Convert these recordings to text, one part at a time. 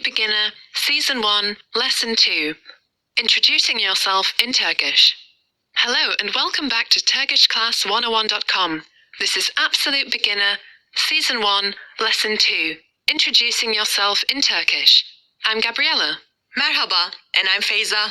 Beginner, Season 1, Lesson 2. Introducing yourself in Turkish. Hello and welcome back to TurkishClass101.com. This is Absolute Beginner, Season 1, Lesson 2. Introducing yourself in Turkish. I'm Gabriella. Merhaba, and I'm Feyza.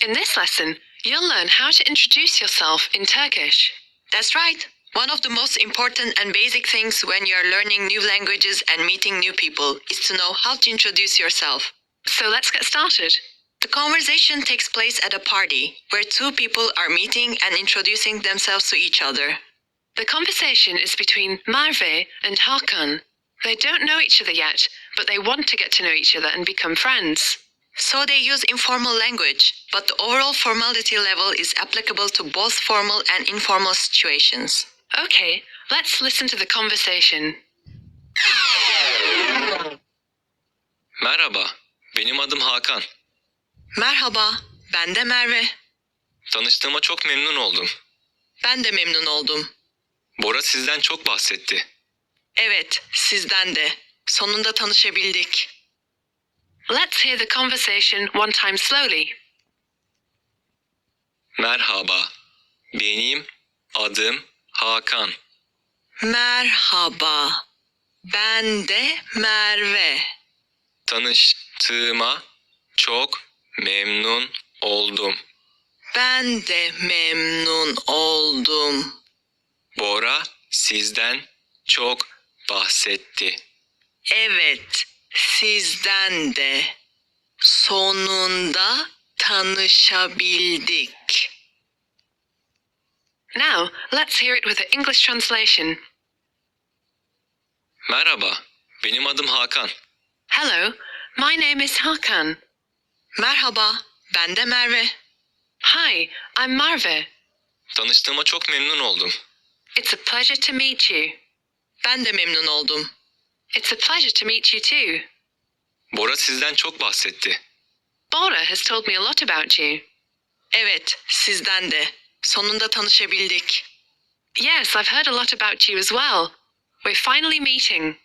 In this lesson, you'll learn how to introduce yourself in Turkish. That's right. One of the most important and basic things when you're learning new languages and meeting new people is to know how to introduce yourself. So let's get started. The conversation takes place at a party where two people are meeting and introducing themselves to each other. The conversation is between Merve and Hakan. They don't know each other yet, but they want to get to know each other and become friends. So they use informal language, but the overall formality level is applicable to both formal and informal situations. Okay, let's listen to the conversation. Merhaba, benim adım Hakan. Merhaba, ben de Merve. Tanıştığıma çok memnun oldum. Ben de memnun oldum. Bora sizden çok bahsetti. Evet, sizden de. Sonunda tanışabildik. Let's hear the conversation one time slowly. Merhaba, benim adım Hakan. Merhaba, ben de Merve. Tanıştığıma çok memnun oldum. Ben de memnun oldum. Bora sizden çok bahsetti. Evet, sizden de. Sonunda tanışabildik. Now, let's hear it with the English translation. Merhaba, benim adım Hakan. Hello, my name is Hakan. Merhaba, ben de Merve. Hi, I'm Merve. Tanıştığıma çok memnun oldum. It's a pleasure to meet you. Ben de memnun oldum. It's a pleasure to meet you too. Bora sizden çok bahsetti. Bora has told me a lot about you. Evet, sizden de. Sonunda tanışabildik. Yes, I've heard a lot about you as well. We're finally meeting.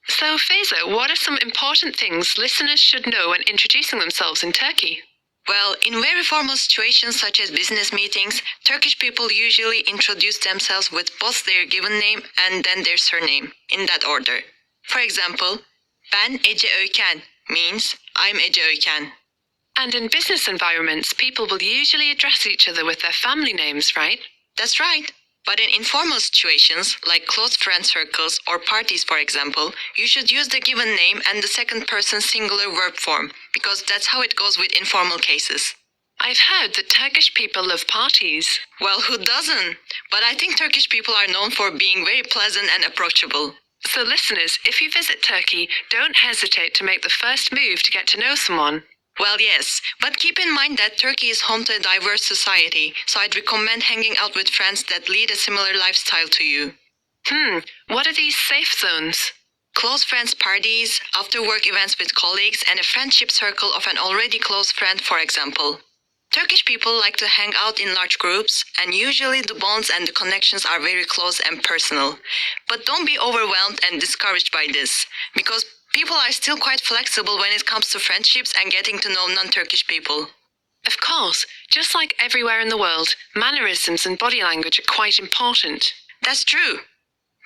So, Feyza, what are some important things listeners should know when introducing themselves in Turkey? Well, in very formal situations such as business meetings, Turkish people usually introduce themselves with both their given name and then their surname, in that order. For example, ben Ece Öyken means I'm Ece Öyken. And in business environments, people will usually address each other with their family names, right? That's right. But in informal situations, like close friend circles or parties, for example, you should use the given name and the second person singular verb form, because that's how it goes with informal cases. I've heard that Turkish people love parties. Well, who doesn't? But I think Turkish people are known for being very pleasant and approachable. So listeners, if you visit Turkey, don't hesitate to make the first move to get to know someone. Well, yes, but keep in mind that Turkey is home to a diverse society, so I'd recommend hanging out with friends that lead a similar lifestyle to you. What are these safe zones? Close friends parties, after-work events with colleagues, and a friendship circle of an already close friend, for example. Turkish people like to hang out in large groups, and usually the bonds and the connections are very close and personal. But don't be overwhelmed and discouraged by this, because people are still quite flexible when it comes to friendships and getting to know non-Turkish people. Of course, just like everywhere in the world, mannerisms and body language are quite important. That's true.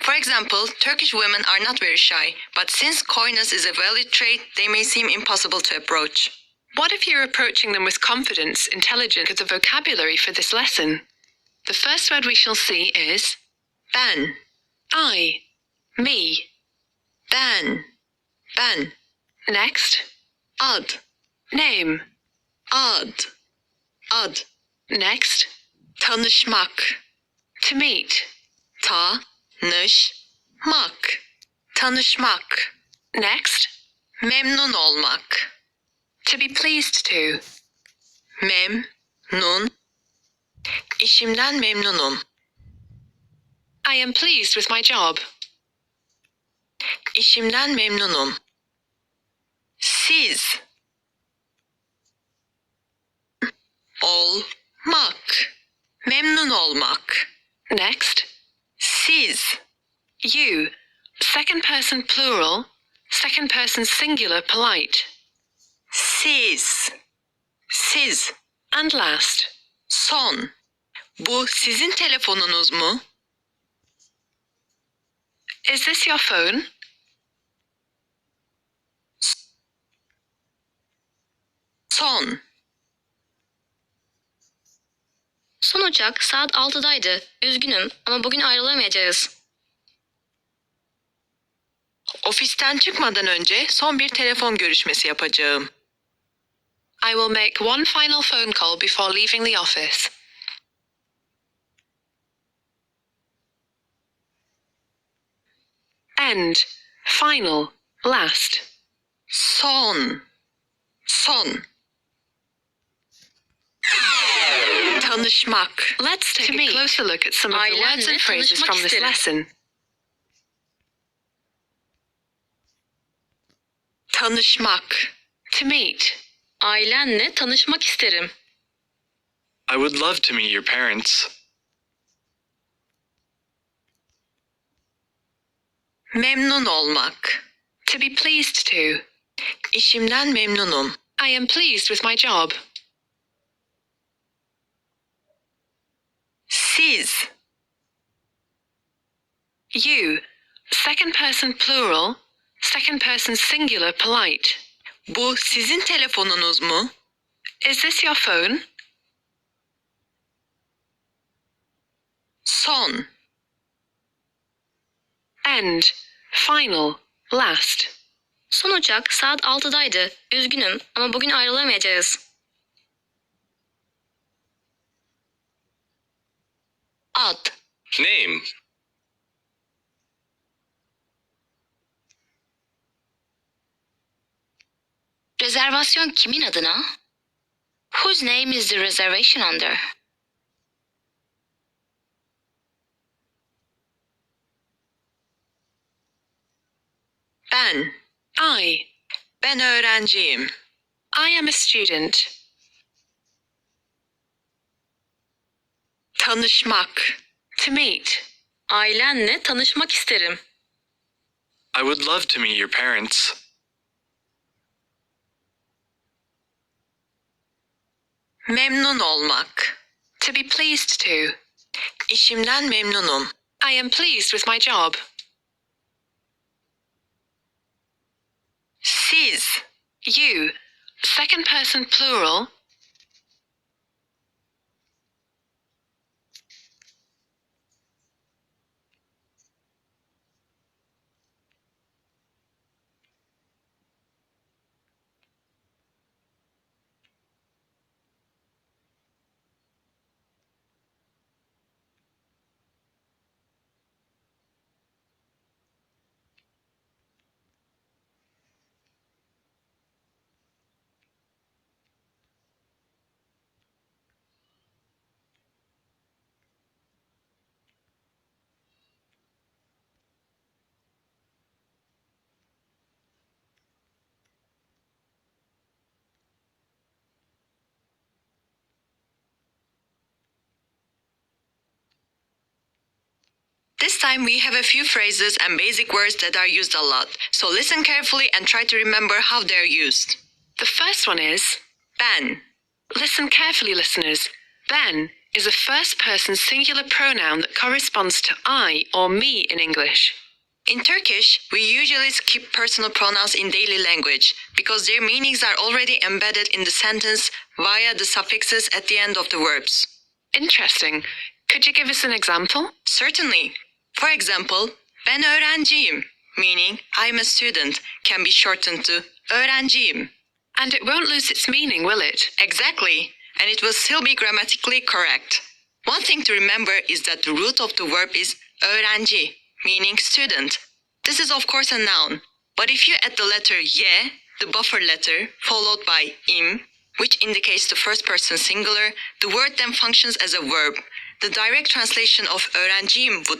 For example, Turkish women are not very shy, but since coyness is a valid trait, they may seem impossible to approach. What if you're approaching them with confidence, intelligence, with the vocabulary for this lesson? The first word we shall see is Ben, I, me. ben, ben. Next, Ad, name. ad, ad. Next, Tanışmak, to meet. tanışmak, tanışmak. Next, Memnun olmak, to be pleased to. memnun. İşimden memnunum. I am pleased with my job. İşimden memnunum. Siz. Olmak. Memnun olmak. Next, Siz. you. Second person plural, second person singular polite. Siz. Siz. And last, Son. Bu sizin telefonunuz mu? is this your phone? Son. Son uçak saat 6'daydı. Üzgünüm ama bugün ayrılamayacağız. Ofisten çıkmadan önce son bir telefon görüşmesi yapacağım. I will make one final phone call before leaving the office. End, final, last. Son. Son. Tanışmak. Let's take To a meet. closer look at some of the words Ailenle and phrases tanışmak from this isterim. lesson. Tanışmak. To meet, Ailenle tanışmak isterim. I would love to meet your parents. Memnun olmak. to be pleased to. İşimden memnunum. I am pleased with my job. Siz. You, second person plural, second person singular polite. Bu sizin telefonunuz mu? Is this your phone? Son. End, final, last. Son uçak saat 6'daydı. Üzgünüm ama bugün ayrılamayacağız. Ad. Name. Rezervasyon kimin adına? Whose name is the reservation under? Ben. I. Ben öğrenciyim. I am a student. Tanışmak. To meet. Ailenle tanışmak isterim. I would love to meet your parents. Memnun olmak. To be pleased to. İşimden memnunum. I am pleased with my job. Siz. You, second person plural, This time we have a few phrases and basic words that are used a lot. So listen carefully and try to remember how they're used. the first one is, Ben. listen carefully listeners, ben is a first person singular pronoun that corresponds to I or me in English. In Turkish, we usually skip personal pronouns in daily language because their meanings are already embedded in the sentence via the suffixes at the end of the verbs. Interesting. Could you give us an example? Certainly. For example, ben öğrenciyim, meaning I'm a student, can be shortened to öğrenciyim. And it won't lose its meaning, will it? Exactly, and it will still be grammatically correct. One thing to remember is that the root of the verb is öğrenci, meaning student. This is of course a noun, but if you add the letter ye, the buffer letter, followed by im, which indicates the first person singular, the word then functions as a verb. The direct translation of öğrenciyim would